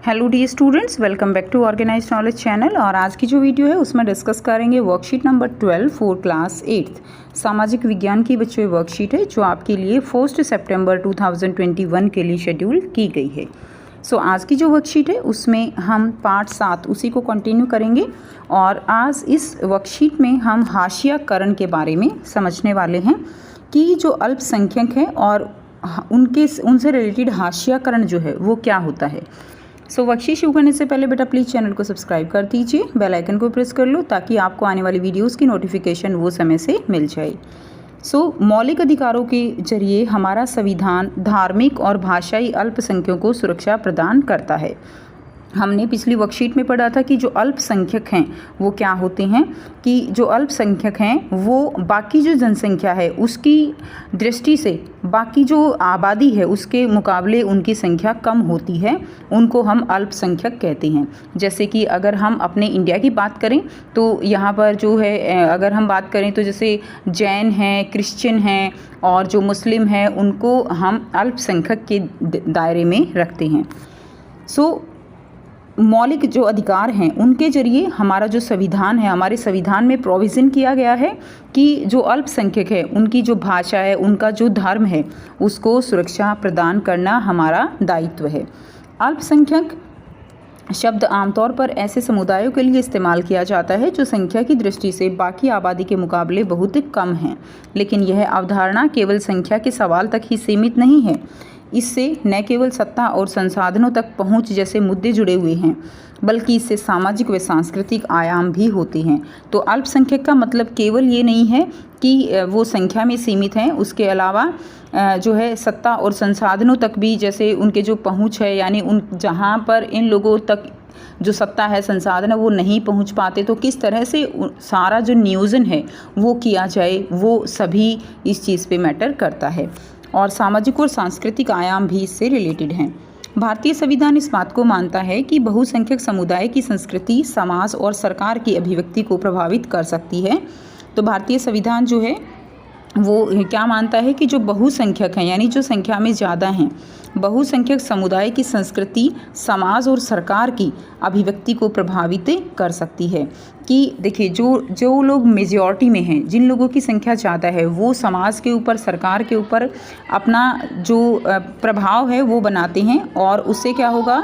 Hello the students, welcome back to organised knowledge channel. और आज की जो वीडियो है उसमें डिस्कस करेंगे वर्कशीट नंबर 12 फॉर क्लास 8 सामाजिक विज्ञान की बच्चों वर्कशीट है जो आपके लिए 1 सितंबर 2021 के लिए शेड्यूल की गई है। आज की जो वर्कशीट है उसमें हम पार्ट 7 उसी को कंटिन्यू करेंगे और आज इस वर्कशीट में हम हाशियाकरण के बारे में समझने वाले हैं कि जो अल्पसंख्यक हैं और उनसे रिलेटेड हाशियाकरण जो है वो क्या होता है। वर्कशीट शुरू करने से पहले बेटा प्लीज़ चैनल को सब्सक्राइब कर दीजिए, बेल आइकन को प्रेस कर लो ताकि आपको आने वाली वीडियोस की नोटिफिकेशन वो समय से मिल जाए। मौलिक अधिकारों के जरिए हमारा संविधान धार्मिक और भाषाई अल्पसंख्यकों को सुरक्षा प्रदान करता है। हमने पिछली वर्कशीट में पढ़ा था कि जो अल्पसंख्यक हैं वो क्या होते हैं, कि जो अल्पसंख्यक हैं वो बाकी जो जनसंख्या है उसकी दृष्टि से बाकी जो आबादी है उसके मुकाबले उनकी संख्या कम होती है, उनको हम अल्पसंख्यक कहते हैं। जैसे कि अगर हम अपने इंडिया की बात करें तो यहाँ पर जो है अगर हम बात करें तो जैसे जैन हैं, क्रिश्चियन हैं और जो मुस्लिम हैं उनको हम अल्पसंख्यक के दायरे में रखते हैं। मौलिक जो अधिकार हैं उनके जरिए हमारा जो संविधान है, हमारे संविधान में प्रोविज़न किया गया है कि जो अल्पसंख्यक है उनकी जो भाषा है, उनका जो धर्म है उसको सुरक्षा प्रदान करना हमारा दायित्व है। अल्पसंख्यक शब्द आमतौर पर ऐसे समुदायों के लिए इस्तेमाल किया जाता है जो संख्या की दृष्टि से बाकी आबादी के मुकाबले बहुत कम हैं, लेकिन यह अवधारणा केवल संख्या के सवाल तक ही सीमित नहीं है। इससे न केवल सत्ता और संसाधनों तक पहुंच जैसे मुद्दे जुड़े हुए हैं, बल्कि इससे सामाजिक व सांस्कृतिक आयाम भी होते हैं। तो अल्पसंख्यक का मतलब केवल ये नहीं है कि वो संख्या में सीमित हैं, उसके अलावा जो है सत्ता और संसाधनों तक भी, जैसे उनके जो पहुंच है, यानी उन जहां पर इन लोगों तक जो सत्ता है, संसाधन है, वो नहीं पहुंच पाते तो किस तरह से सारा जो नियोजन है वो किया जाए, वो सभी इस चीज़ पे मैटर करता है। और सामाजिक और सांस्कृतिक आयाम भी इससे रिलेटेड हैं। भारतीय संविधान इस बात को मानता है कि बहुसंख्यक समुदाय की संस्कृति, समाज और सरकार की अभिव्यक्ति को प्रभावित कर सकती है। तो भारतीय संविधान जो है वो क्या मानता है कि जो बहुसंख्यक हैं, यानी जो संख्या में ज़्यादा हैं, बहुसंख्यक समुदाय की संस्कृति, समाज और सरकार की अभिव्यक्ति को प्रभावित कर सकती है। कि देखिए जो लोग मेजॉरिटी में हैं, जिन लोगों की संख्या ज़्यादा है, वो समाज के ऊपर, सरकार के ऊपर अपना जो प्रभाव है वो बनाते हैं और उससे क्या होगा,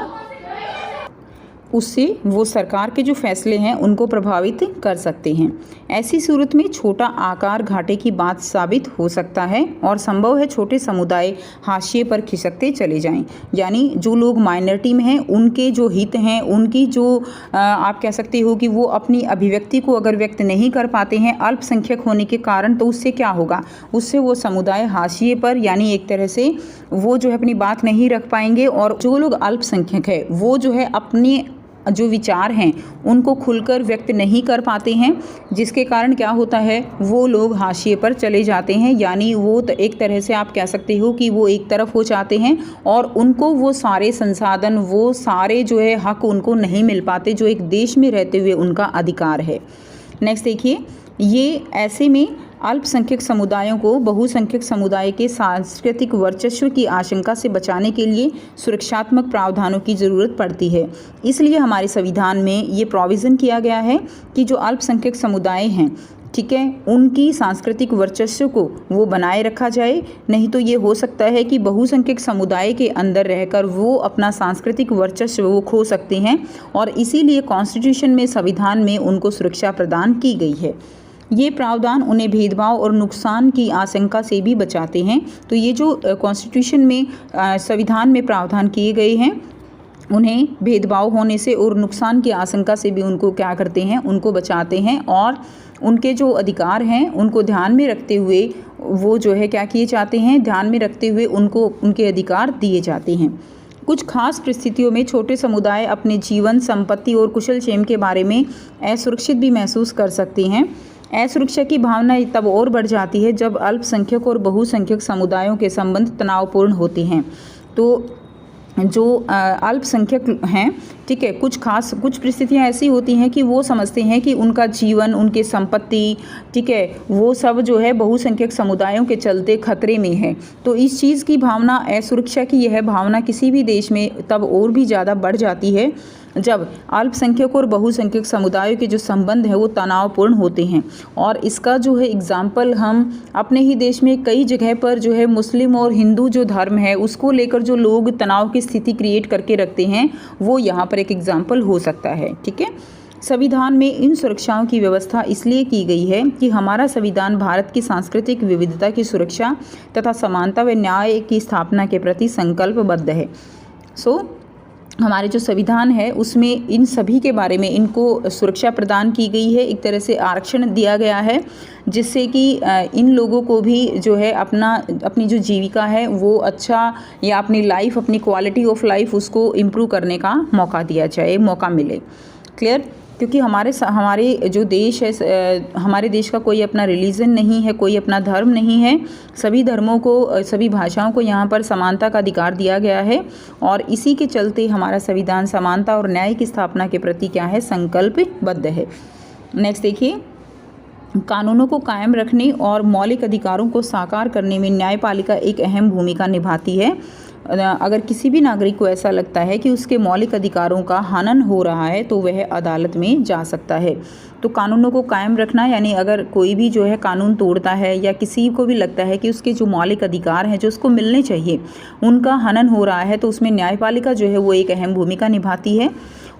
उससे वो सरकार के जो फैसले हैं उनको प्रभावित कर सकते हैं। ऐसी सूरत में छोटा आकार घाटे की बात साबित हो सकता है और संभव है छोटे समुदाय हाशिए पर खिसकते चले जाएं। यानी जो लोग माइनॉरिटी में हैं उनके जो हित हैं, उनकी जो आप कह सकते हो कि वो अपनी अभिव्यक्ति को अगर व्यक्त नहीं कर पाते हैं अल्पसंख्यक होने के कारण, तो उससे क्या होगा, उससे वो समुदाय हाशिए पर, यानी एक तरह से वो जो है अपनी बात नहीं रख पाएंगे। और जो लोग अल्पसंख्यक है वो जो है अपने जो विचार हैं उनको खुलकर व्यक्त नहीं कर पाते हैं, जिसके कारण क्या होता है, वो लोग हाशिए पर चले जाते हैं। यानी वो एक तरह से आप कह सकते हो कि वो एक तरफ हो जाते हैं और उनको वो सारे संसाधन, वो सारे जो है हक उनको नहीं मिल पाते जो एक देश में रहते हुए उनका अधिकार है। नेक्स्ट देखिए, ये ऐसे में अल्पसंख्यक समुदायों को बहुसंख्यक समुदाय के सांस्कृतिक वर्चस्व की आशंका से बचाने के लिए सुरक्षात्मक प्रावधानों की ज़रूरत पड़ती है। इसलिए हमारे संविधान में ये प्रोविज़न किया गया है कि जो अल्पसंख्यक समुदाय हैं, ठीक है, उनकी सांस्कृतिक वर्चस्व को वो बनाए रखा जाए। नहीं तो ये हो सकता है कि बहुसंख्यक समुदाय के अंदर रहकर वो अपना सांस्कृतिक वर्चस्व वो खो सकते हैं और इसीलिए कॉन्स्टिट्यूशन में, संविधान में उनको सुरक्षा प्रदान की गई है। ये प्रावधान उन्हें भेदभाव और नुकसान की आशंका से भी बचाते हैं। तो ये जो कॉन्स्टिट्यूशन में, संविधान में प्रावधान किए गए हैं, उन्हें भेदभाव होने से और नुकसान की आशंका से भी उनको क्या करते हैं, उनको बचाते हैं और उनके जो अधिकार हैं उनको ध्यान में रखते हुए वो जो है क्या किए जाते हैं, ध्यान में रखते हुए उनको उनके अधिकार दिए जाते हैं। कुछ खास परिस्थितियों में छोटे समुदाय अपने जीवन, संपत्ति और कुशलक्षेम के बारे में असुरक्षित भी महसूस कर सकते हैं। असुरक्षा की भावना तब और बढ़ जाती है जब अल्पसंख्यक और बहुसंख्यक समुदायों के संबंध तनावपूर्ण होते हैं। तो जो अल्पसंख्यक हैं, ठीक है, कुछ परिस्थितियाँ ऐसी होती हैं कि वो समझते हैं कि उनका जीवन, उनकी संपत्ति, ठीक है, वो सब जो है बहुसंख्यक समुदायों के चलते खतरे में है। तो इस चीज़ की भावना, असुरक्षा की यह भावना किसी भी देश में तब और भी ज़्यादा बढ़ जाती है जब अल्पसंख्यक और बहुसंख्यक समुदायों के जो संबंध है वो तनावपूर्ण होते हैं। और इसका जो है एग्जाम्पल हम अपने ही देश में कई जगह पर जो है मुस्लिम और हिंदू जो धर्म है उसको लेकर जो लोग तनाव की स्थिति क्रिएट करके रखते हैं, वो यहाँ पर एक एग्जाम्पल हो सकता है। ठीक है, संविधान में इन सुरक्षाओं की व्यवस्था इसलिए की गई है कि हमारा संविधान भारत की सांस्कृतिक विविधता की सुरक्षा तथा समानता व न्याय की स्थापना के प्रति संकल्पबद्ध है। हमारे जो संविधान है उसमें इन सभी के बारे में इनको सुरक्षा प्रदान की गई है, एक तरह से आरक्षण दिया गया है, जिससे कि इन लोगों को भी जो है अपनी जो जीविका है वो अच्छा, या अपनी लाइफ, अपनी क्वालिटी ऑफ लाइफ उसको इम्प्रूव करने का मौका दिया जाए, मौका मिले। क्लियर? क्योंकि हमारे जो देश है, हमारे देश का कोई अपना रिलीजन नहीं है, कोई अपना धर्म नहीं है, सभी धर्मों को, सभी भाषाओं को यहाँ पर समानता का अधिकार दिया गया है। और इसी के चलते हमारा संविधान समानता और न्याय की स्थापना के प्रति क्या है, संकल्पबद्ध है। नेक्स्ट देखिए, कानूनों को कायम रखने और मौलिक अधिकारों को साकार करने में न्यायपालिका एक अहम भूमिका निभाती है। अगर किसी भी नागरिक को ऐसा लगता है कि उसके मौलिक अधिकारों का हनन हो रहा है तो वह अदालत में जा सकता है। तो कानूनों को कायम रखना यानी अगर कोई भी जो है कानून तोड़ता है या किसी को भी लगता है कि उसके जो मौलिक अधिकार हैं जो उसको मिलने चाहिए उनका हनन हो रहा है, तो उसमें न्यायपालिका जो है वो एक अहम भूमिका निभाती है।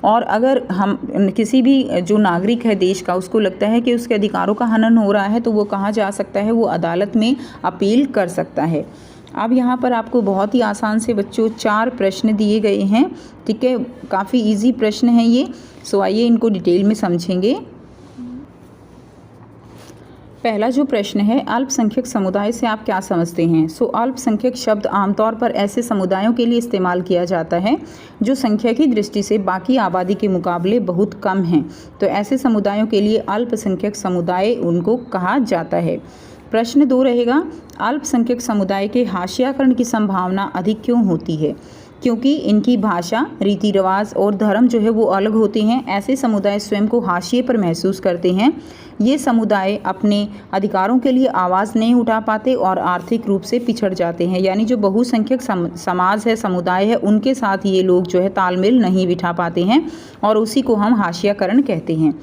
और अगर हम किसी भी जो नागरिक है देश का, उसको लगता है कि उसके अधिकारों का हनन हो रहा है तो वो कहाँ जा सकता है, वो अदालत में अपील कर सकता है। अब यहाँ पर आपको बहुत ही आसान से बच्चों 4 प्रश्न दिए गए हैं। ठीक है, काफ़ी इजी प्रश्न हैं ये। आइए इनको डिटेल में समझेंगे। पहला जो प्रश्न है, अल्पसंख्यक समुदाय से आप क्या समझते हैं? अल्पसंख्यक शब्द आमतौर पर ऐसे समुदायों के लिए इस्तेमाल किया जाता है जो संख्या की दृष्टि से बाकी आबादी के मुकाबले बहुत कम हैं। तो ऐसे समुदायों के लिए अल्पसंख्यक समुदाय उनको कहा जाता है। प्रश्न 2 रहेगा, अल्पसंख्यक समुदाय के हाशियाकरण की संभावना अधिक क्यों होती है? क्योंकि इनकी भाषा, रीति रिवाज और धर्म जो है वो अलग होते हैं। ऐसे समुदाय स्वयं को हाशिए पर महसूस करते हैं। ये समुदाय अपने अधिकारों के लिए आवाज़ नहीं उठा पाते और आर्थिक रूप से पिछड़ जाते हैं। यानी जो बहुसंख्यक समाज है, समुदाय है, उनके साथ ये लोग जो है तालमेल नहीं बिठा पाते हैं और उसी को हम हाशियाकरण कहते हैं।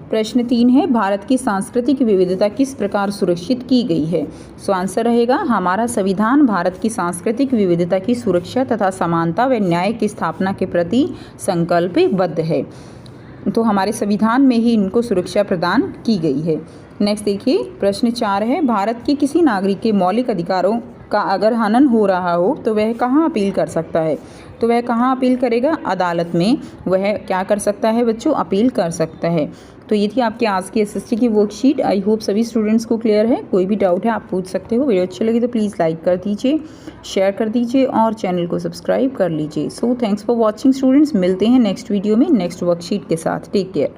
प्रश्न 3 है, भारत की सांस्कृतिक विविधता किस प्रकार सुरक्षित की गई है? आंसर रहेगा, हमारा संविधान भारत की सांस्कृतिक विविधता की सुरक्षा तथा समानता व न्याय की स्थापना के प्रति संकल्पबद्ध है। तो हमारे संविधान में ही इनको सुरक्षा प्रदान की गई है। नेक्स्ट देखिए, प्रश्न 4 है, भारत के किसी नागरिक के मौलिक अधिकारों का अगर हनन हो रहा हो तो वह कहाँ अपील कर सकता है? तो वह कहाँ अपील करेगा? अदालत में वह क्या कर सकता है बच्चों? अपील कर सकता है। तो ये थी आपके आज की एसएसटी की वर्कशीट। आई होप सभी स्टूडेंट्स को क्लियर है। कोई भी डाउट है आप पूछ सकते हो। वीडियो अच्छी लगी तो प्लीज़ लाइक कर दीजिए, शेयर कर दीजिए और चैनल को सब्सक्राइब कर लीजिए। Thanks for watching students. मिलते हैं नेक्स्ट वीडियो में नेक्स्ट वर्कशीट के साथ। Take care.